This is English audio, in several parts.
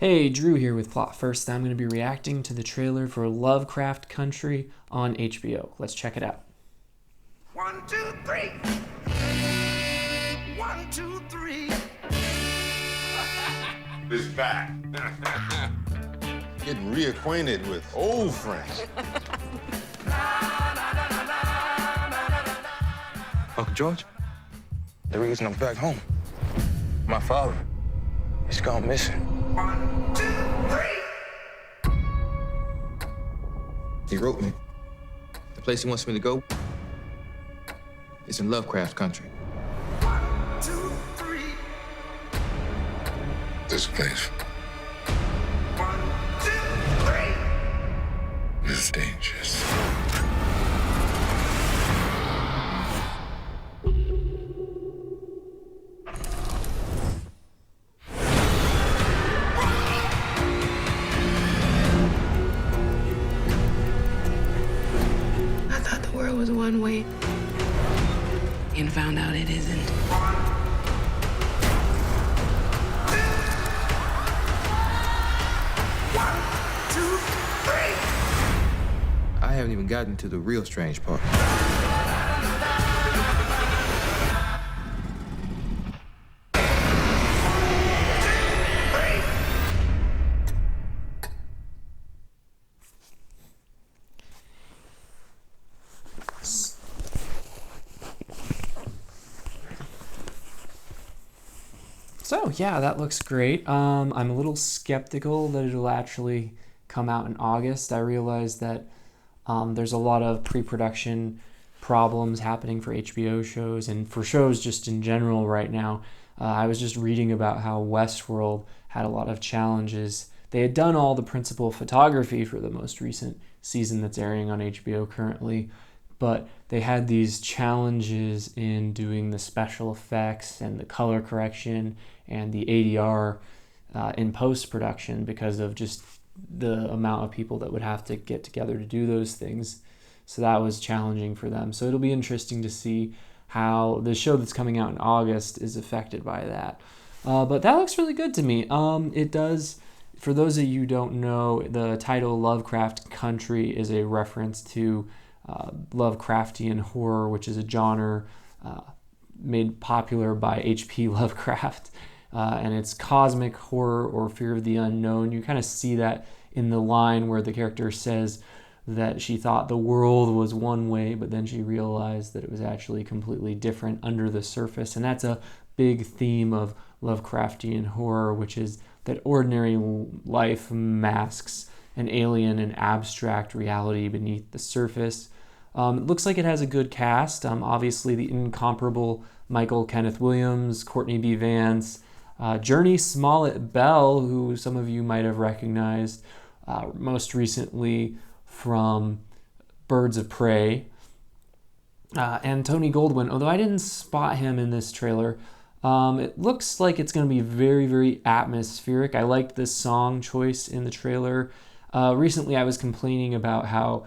Hey, Drew here with Plot First. I'm going to be reacting to the trailer for Lovecraft Country on HBO. Let's check it out. 1, 2, 3. 1, 2, 3. It's back. Getting reacquainted with old friends. Uncle George, the reason I'm back home, my father, he's gone missing. 1, 2, 3. He wrote me. The place he wants me to go is in Lovecraft Country. 1, 2, 3. This place 1, 2, 3. is dangerous. I thought the world was one way and found out it isn't. 1, 2, 3. I haven't even gotten to the real strange part. So, yeah, that looks great. I'm a little skeptical that it'll actually come out in August. I realize that there's a lot of pre-production problems happening for HBO shows and for shows just in general right now. I was just reading about how Westworld had a lot of challenges. They had done all the principal photography for the most recent season that's airing on HBO currently, but they had these challenges in doing the special effects and the color correction and the ADR in post-production because of just the amount of people that would have to get together to do those things. So that was challenging for them. So it'll be interesting to see how the show that's coming out in August is affected by that. But that looks really good to me. It does, for those of you who don't know, the title Lovecraft Country is a reference to Lovecraftian horror, which is a genre made popular by H.P. Lovecraft. And it's cosmic horror or fear of the unknown. You kind of see that in the line where the character says that she thought the world was one way, but then she realized that it was actually completely different under the surface. And that's a big theme of Lovecraftian horror, which is that ordinary life masks an alien and abstract reality beneath the surface. It looks like it has a good cast. Obviously, the incomparable Michael Kenneth Williams, Courtney B. Vance, Jurnee Smollett-Bell, who some of you might have recognized most recently from Birds of Prey, and Tony Goldwyn, although I didn't spot him in this trailer. It looks like it's going to be very, very atmospheric. I liked this song choice in the trailer. Recently, I was complaining about how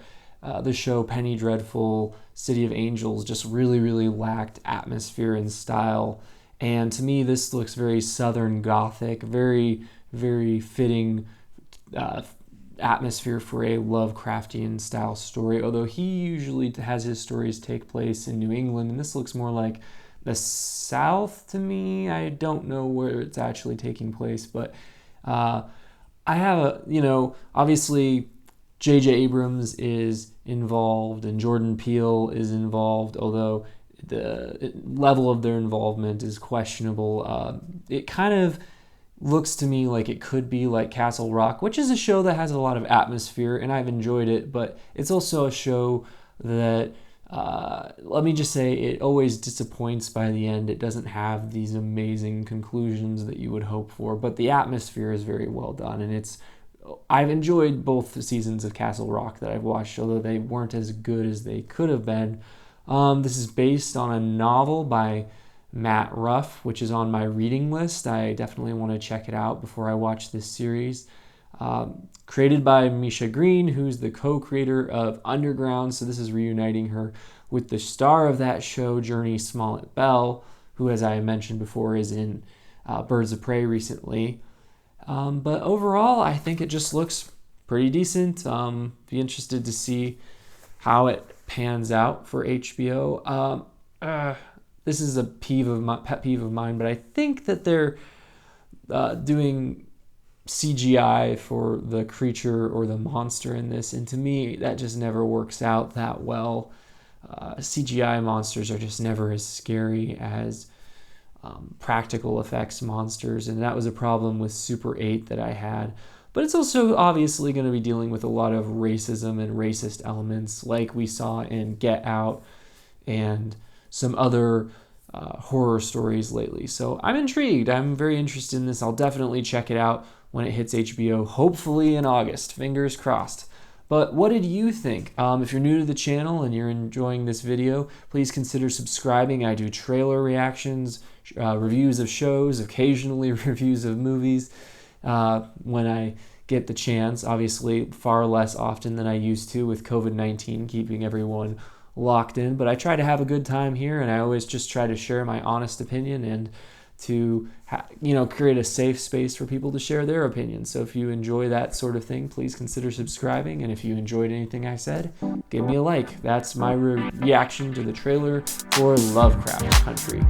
the show Penny Dreadful, City of Angels just really, really lacked atmosphere and style. And to me, this looks very Southern Gothic, very, very fitting atmosphere for a Lovecraftian style story, although he usually has his stories take place in New England, and this looks more like the South to me. I don't know where it's actually taking place, but I have obviously J.J. Abrams is involved and Jordan Peele is involved, although the level of their involvement is questionable. It kind of looks to me like it could be like Castle Rock, which is a show that has a lot of atmosphere, and I've enjoyed it, but it's also a show that, let me just say, it always disappoints by the end. It doesn't have these amazing conclusions that you would hope for, but the atmosphere is very well done, and I've enjoyed both the seasons of Castle Rock that I've watched, although they weren't as good as they could have been. This is based on a novel by Matt Ruff, which is on my reading list. I definitely want to check it out before I watch this series. Created by Misha Green, who's the co-creator of Underground, so this is reuniting her with the star of that show, Jurnee Smollett-Bell, who, as I mentioned before, is in Birds of Prey recently. But overall, I think it just looks pretty decent. Be interested to see how it pans out for HBO. This is a pet peeve of mine, but I think that they're doing CGI for the creature or the monster in this, and to me, that just never works out that well. CGI monsters are just never as scary as practical effects monsters, and that was a problem with Super 8 that I had. But it's also obviously going to be dealing with a lot of racism and racist elements like we saw in Get Out and some other horror stories lately. So I'm intrigued. I'm very interested in this. I'll definitely check it out when it hits HBO, hopefully in August. Fingers crossed. But what did you think? If you're new to the channel and you're enjoying this video, please consider subscribing. I do trailer reactions, reviews of shows, occasionally reviews of movies when I get the chance. Obviously, far less often than I used to with COVID-19 keeping everyone locked in. But I try to have a good time here, and I always just try to share my honest opinion and to create a safe space for people to share their opinions. So if you enjoy that sort of thing, please consider subscribing. And if you enjoyed anything I said, give me a like. That's my reaction to the trailer for Lovecraft Country.